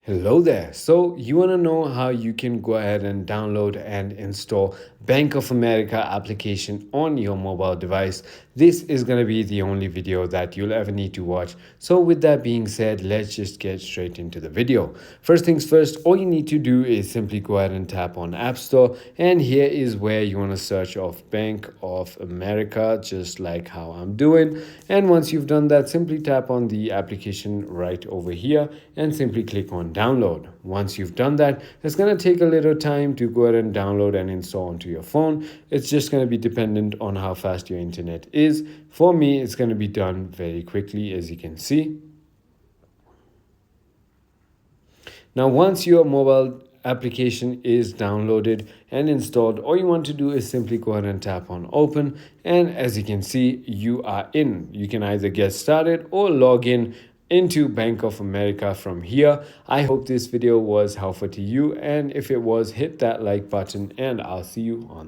Hello there. So you want to know how you can go ahead and download and install Bank of America application on your mobile device. This is going to be the only video that you'll ever need to watch. So with that being said, let's just get straight into the video. First things first, all you need to do is simply go ahead and tap on App Store, and here is where you want to search of Bank of America, just like how I'm doing. And once you've done that, simply tap on the application right over here and simply click on download. Once you've done that, it's going to take a little time to go ahead and download and install onto your phone. It's just going to be dependent on how fast your internet is. For me, it's going to be done very quickly, as you can see. Now, once your mobile application is downloaded and installed, all you want to do is simply go ahead and tap on open, and as you can see, you are in. You can either get started or log in into Bank of America from here. I hope this video was helpful to you, and if it was, hit that like button and I'll see you on